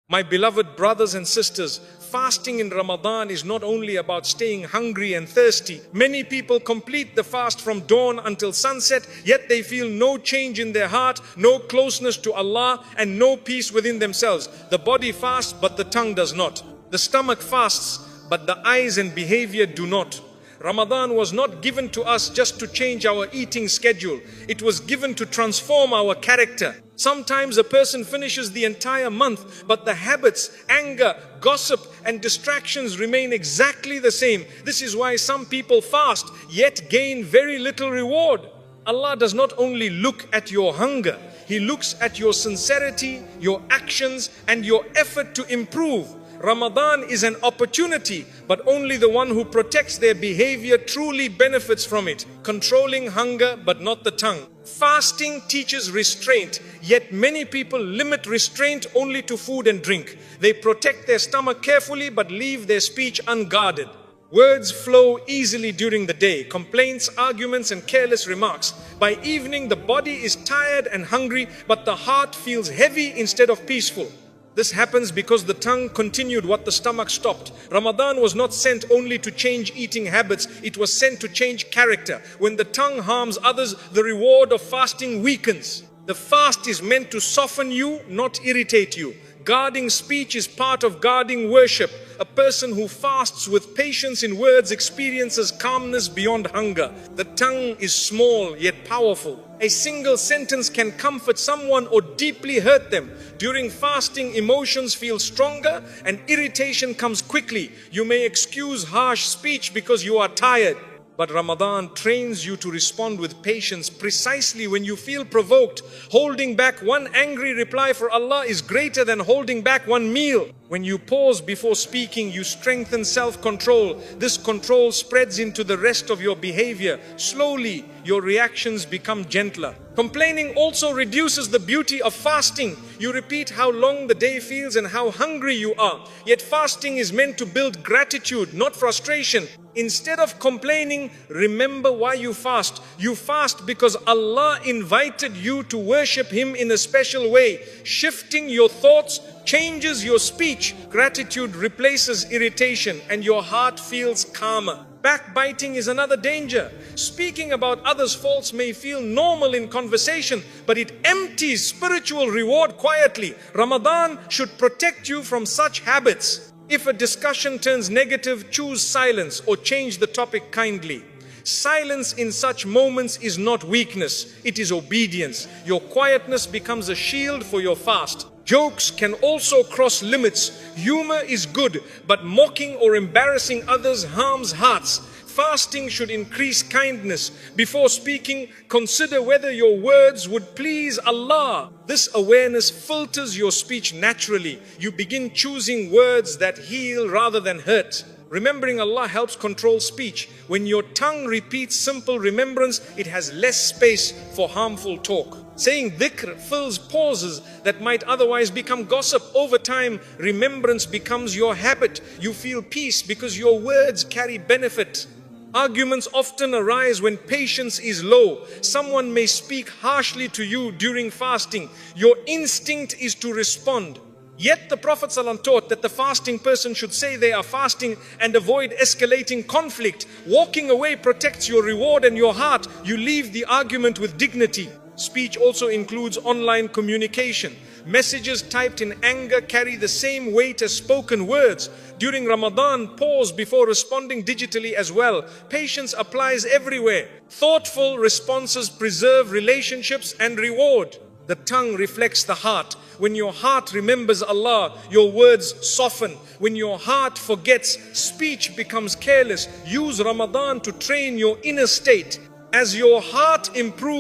My beloved brothers and sisters, fasting in Ramadan is not only about staying hungry and thirsty. Many people complete the fast from dawn until sunset, yet they feel no change in their heart, no closeness to Allah, and no peace within themselves. The body fasts, but the tongue does not. The stomach fasts, but the eyes and behavior do not. Ramadan was not given to us just to change our eating schedule. It was given to transform our character. Sometimes a person finishes the entire month, but the habits, anger, gossip and distractions remain exactly the same. This is why some people fast, yet gain very little reward. Allah does not only look at your hunger, He looks at your sincerity, your actions and your effort to improve. Ramadan is an opportunity, but only the one who protects their behavior truly benefits from it. Controlling hunger, but not the tongue. Fasting teaches restraint, yet many people limit restraint only to food and drink. They protect their stomach carefully, but leave their speech unguarded. Words flow easily during the day, complaints, arguments and careless remarks. By evening, the body is tired and hungry, but the heart feels heavy instead of peaceful. This happens because the tongue continued what the stomach stopped. Ramadan was not sent only to change eating habits, it was sent to change character. When the tongue harms others, the reward of fasting weakens. The fast is meant to soften you, not irritate you. Guarding speech is part of guarding worship. A person who fasts with patience in words experiences calmness beyond hunger. The tongue is small yet powerful. A single sentence can comfort someone or deeply hurt them. During fasting, emotions feel stronger and irritation comes quickly. You may excuse harsh speech because you are tired. But Ramadan trains you to respond with patience precisely when you feel provoked. Holding back one angry reply for Allah is greater than holding back one meal. When you pause before speaking, you strengthen self-control. This control spreads into the rest of your behavior. Slowly, your reactions become gentler. Complaining also reduces the beauty of fasting. You repeat how long the day feels and how hungry you are. Yet fasting is meant to build gratitude, not frustration. Instead of complaining, remember why you fast. You fast because Allah invited you to worship Him in a special way. Shifting your thoughts changes your speech. Gratitude replaces irritation and your heart feels calmer. Backbiting is another danger. Speaking about others' faults may feel normal in conversation, but it empties spiritual reward quietly. Ramadan should protect you from such habits. If a discussion turns negative, choose silence or change the topic kindly. Silence in such moments is not weakness, it is obedience. Your quietness becomes a shield for your fast. Jokes can also cross limits. Humor is good, but mocking or embarrassing others harms hearts. Fasting should increase kindness. Before speaking, consider whether your words would please Allah. This awareness filters your speech naturally. You begin choosing words that heal rather than hurt. Remembering Allah helps control speech. When your tongue repeats simple remembrance, it has less space for harmful talk. Saying dhikr fills pauses that might otherwise become gossip. Over time, remembrance becomes your habit. You feel peace because your words carry benefit. Arguments often arise when patience is low. Someone may speak harshly to you during fasting. Your instinct is to respond. Yet the Prophet ﷺ taught that the fasting person should say they are fasting and avoid escalating conflict. Walking away protects your reward and your heart. You leave the argument with dignity. Speech also includes online communication. Messages typed in anger carry the same weight as spoken words. During Ramadan, pause before responding digitally as well. Patience applies everywhere. Thoughtful responses preserve relationships and reward. The tongue reflects the heart. When your heart remembers Allah, your words soften. When your heart forgets, speech becomes careless. Use Ramadan to train your inner state. As your heart improves,